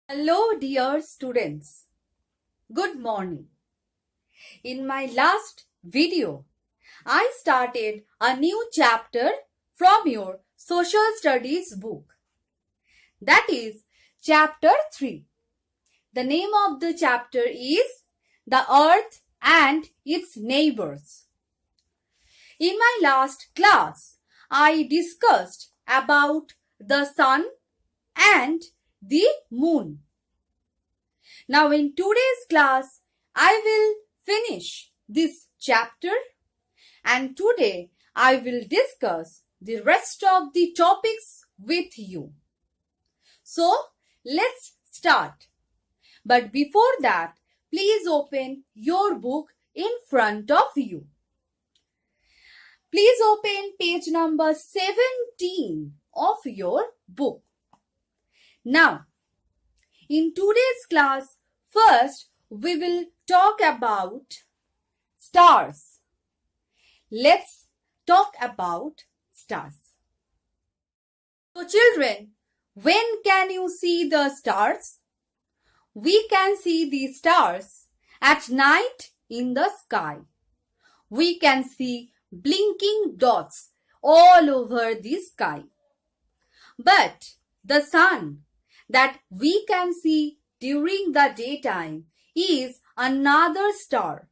Hello dear students, good morning. In my last video, I started a new chapter from your social studies book. That is chapter 3. The name of the chapter is The Earth and Its Neighbours. In my last class, I discussed about the sun and the moon. Now in today's class, I will finish this chapter and today I will discuss the rest of the topics with you. So let's start. But before that, please open your book in front of you. Please open page number 17 of your book. Now, in today's class, first we will talk about stars. Let's talk about stars. So children, when can you see the stars? We can see the stars at night in the sky. We can see blinking dots all over the sky. But the sun that we can see during the daytime is another star.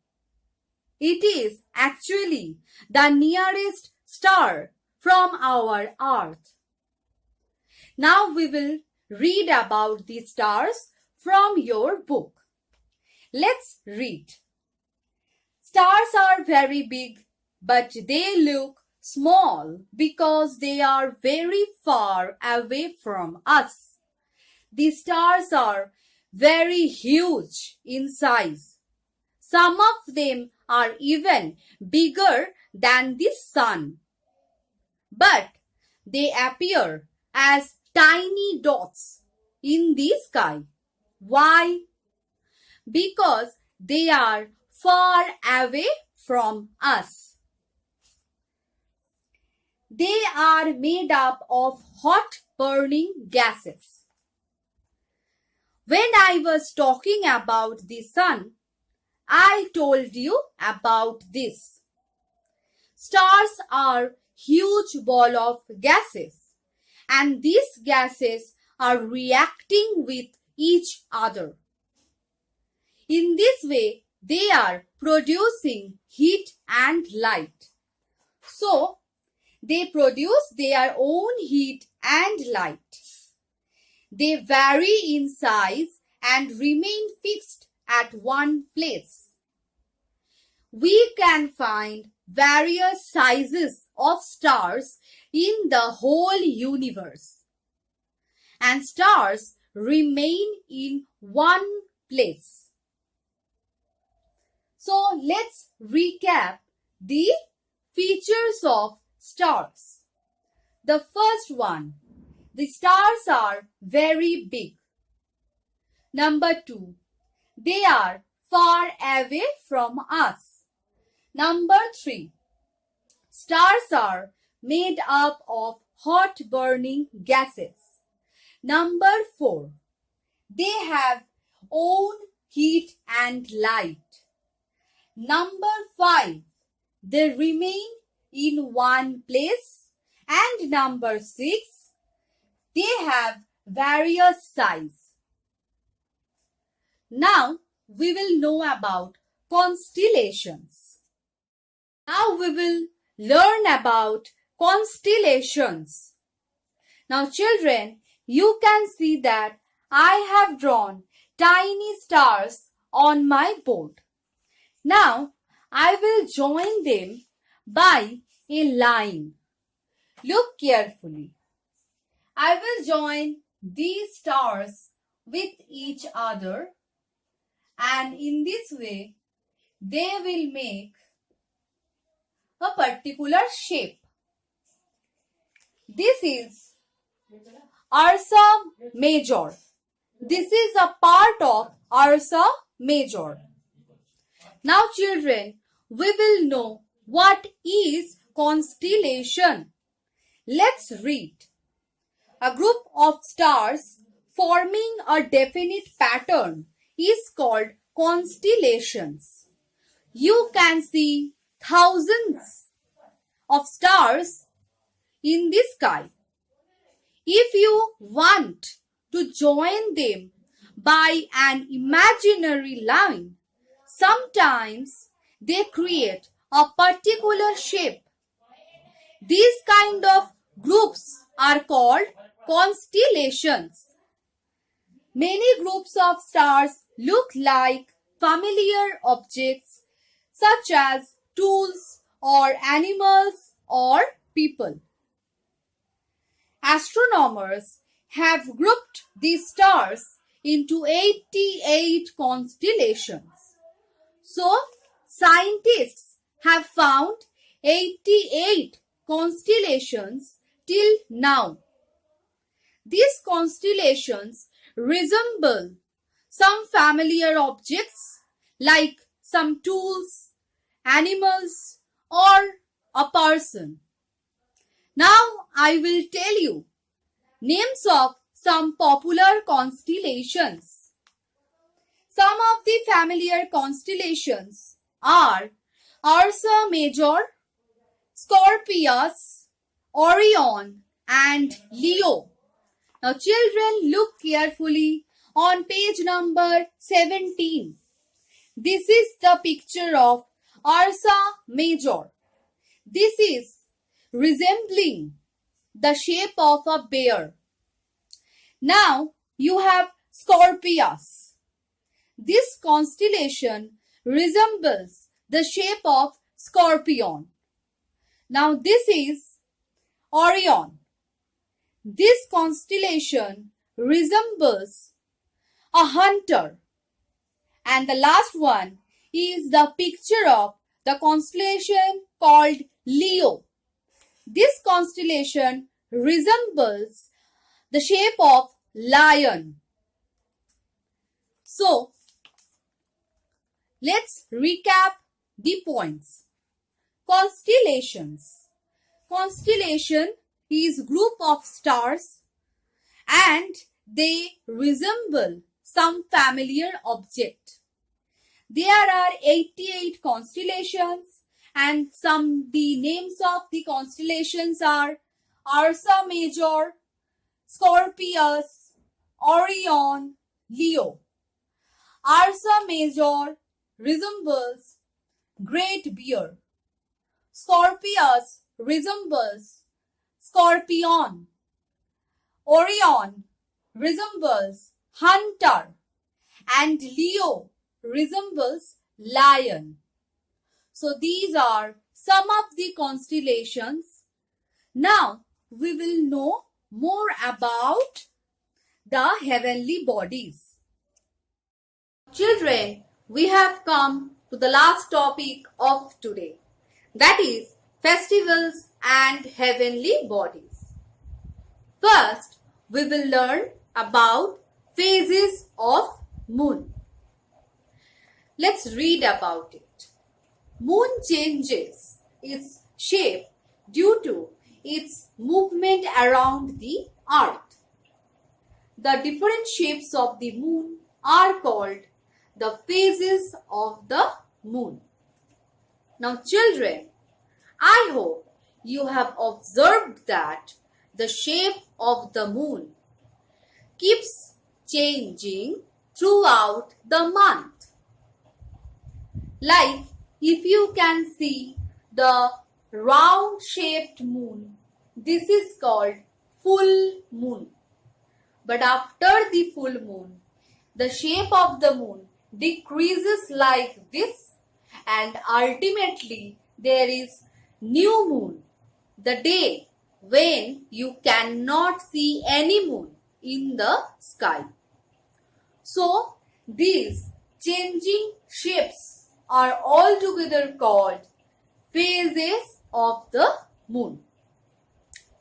It is actually the nearest star from our earth. Now we will read about the stars from your book. Let's read. Stars are very big, but they look small because they are very far away from us. The stars are very huge in size. Some of them are even bigger than the sun. But they appear as tiny dots in the sky. Why? Because they are far away from us. They are made up of hot burning gases. When I was talking about the sun, I told you about this. Stars are huge ball of gases, and these gases are reacting with each other. In this way, they are producing heat and light. So, they produce their own heat and light. They vary in size and remain fixed at one place. We can find various sizes of stars in the whole universe. And stars remain in one place. So let's recap the features of stars. The first one. The stars are very big. Number 2. They are far away from us. Number 3. Stars are made up of hot burning gases. Number 4. They have own heat and light. Number 5. They remain in one place. And number 6. They have various size. Now we will know about constellations. Now we will learn about constellations. Now children, you can see that I have drawn tiny stars on my board. Now I will join them by a line. Look carefully. I will join these stars with each other, and in this way they will make a particular shape. This is Ursa Major. This is a part of Ursa Major. Now children, we will know what is constellation. Let's read. A group of stars forming a definite pattern is called constellations. You can see thousands of stars in the sky. If you want to join them by an imaginary line, sometimes they create a particular shape. These kind of groups are called constellations. Many groups of stars look like familiar objects such as tools or animals or people. Astronomers have grouped these stars into 88 constellations. So, scientists have found 88 constellations till now. These constellations resemble some familiar objects like some tools, animals, or a person. Now I will tell you names of some popular constellations. Some of the familiar constellations are Ursa Major, Scorpius, Orion, and Leo. Now children, look carefully on page number 17. This is the picture of Ursa Major. This is resembling the shape of a bear. Now you have Scorpius. This constellation resembles the shape of scorpion. Now this is Orion. This constellation resembles a hunter. And the last one is the picture of the constellation called Leo. This constellation resembles the shape of lion. So, let's recap the points. Constellations. Constellation is group of stars and they resemble some familiar object. There are 88 constellations and the names of the constellations are Ursa Major, Scorpius, Orion, Leo. Ursa Major resembles great bear. Scorpius resembles scorpion. Orion resembles hunter. And Leo resembles lion. So these are some of the constellations. Now we will know more about the heavenly bodies. Children, we have come to the last topic of today. That is festivals and heavenly bodies. First, we will learn about phases of moon. Let's read about it. Moon changes its shape due to its movement around the earth. The different shapes of the moon are called the phases of the moon. Now children, I hope you have observed that the shape of the moon keeps changing throughout the month. Like if you can see the round shaped moon, this is called full moon. But after the full moon, the shape of the moon decreases like this and ultimately there is new moon, the day when you cannot see any moon in the sky. So these changing shapes are altogether called phases of the moon.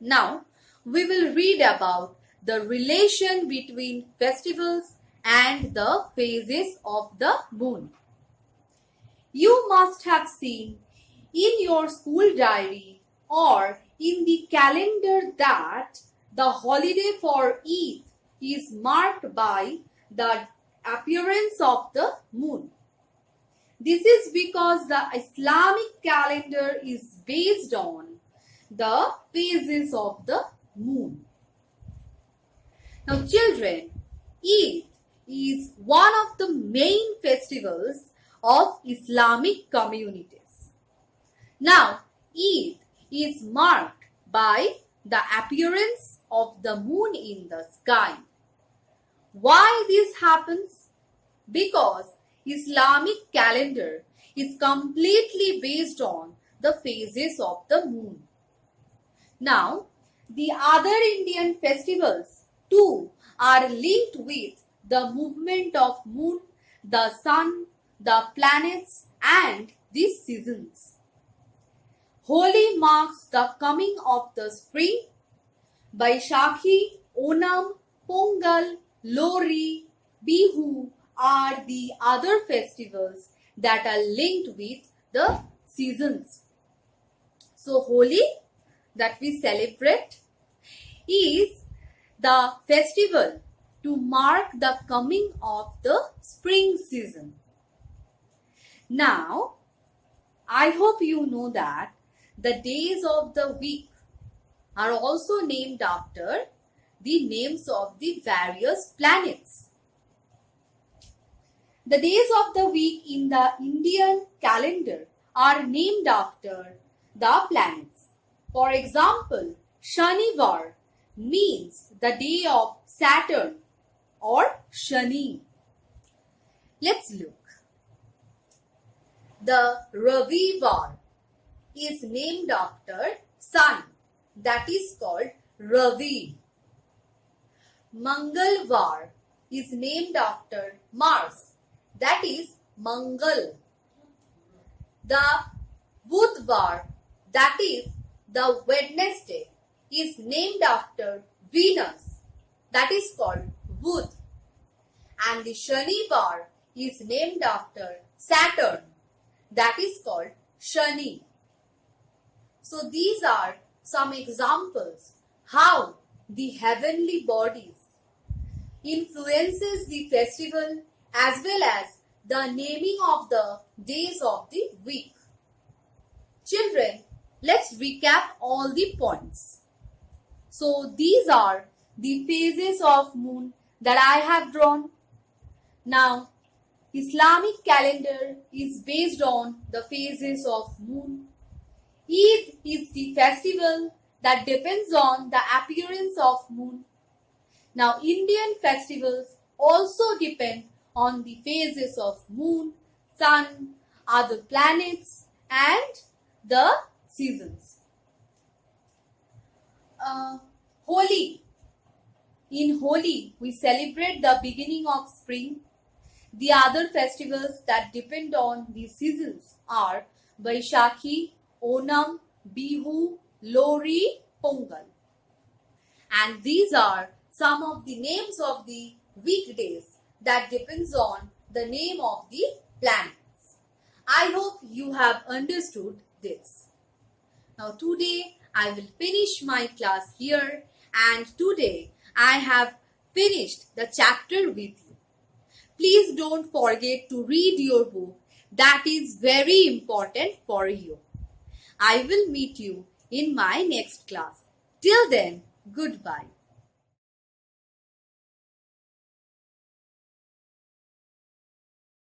Now we will read about the relation between festivals and the phases of the moon. You must have seen in your school diary or in the calendar that the holiday for Eid is marked by the appearance of the moon. This is because the Islamic calendar is based on the phases of the moon. Now children, Eid is one of the main festivals of Islamic communities. Now Eid is marked by the appearance of the moon in the sky. Why this happens? Because Islamic calendar is completely based on the phases of the moon. Now, the other Indian festivals too are linked with the movement of moon, the sun, the planets and the seasons. Holi marks the coming of the spring. Baishakhi, Onam, Pongal, Lori, Bihu are the other festivals that are linked with the seasons. So Holi that we celebrate is the festival to mark the coming of the spring season. Now, I hope you know that the days of the week are also named after the names of the various planets. The days of the week in the Indian calendar are named after the planets. For example, Shanivar means the day of Saturn or Shani. Let's look. The Ravivar is named after sun, that is called Ravi. Mangalvar is named after Mars, that is Mangal. The Budvar, that is the Wednesday, is named after Venus, that is called Bud. And the Shanivar is named after Saturn, that is called Shani. So these are some examples how the heavenly bodies influences the festival as well as the naming of the days of the week. Children, let's recap all the points. So these are the phases of moon that I have drawn. Now, Islamic calendar is based on the phases of moon. Eid is the festival that depends on the appearance of moon. Now, Indian festivals also depend on the phases of moon, sun, other planets and the seasons. Holi. In Holi, we celebrate the beginning of spring. The other festivals that depend on the seasons are Baishakhi, Onam, Bihu, Lori, Pongal. And these are some of the names of the weekdays that depends on the name of the planets. I hope you have understood this. Now today I will finish my class here, and today I have finished the chapter with you. Please don't forget to read your book. That is very important for you. I will meet you in my next class. Till then, goodbye.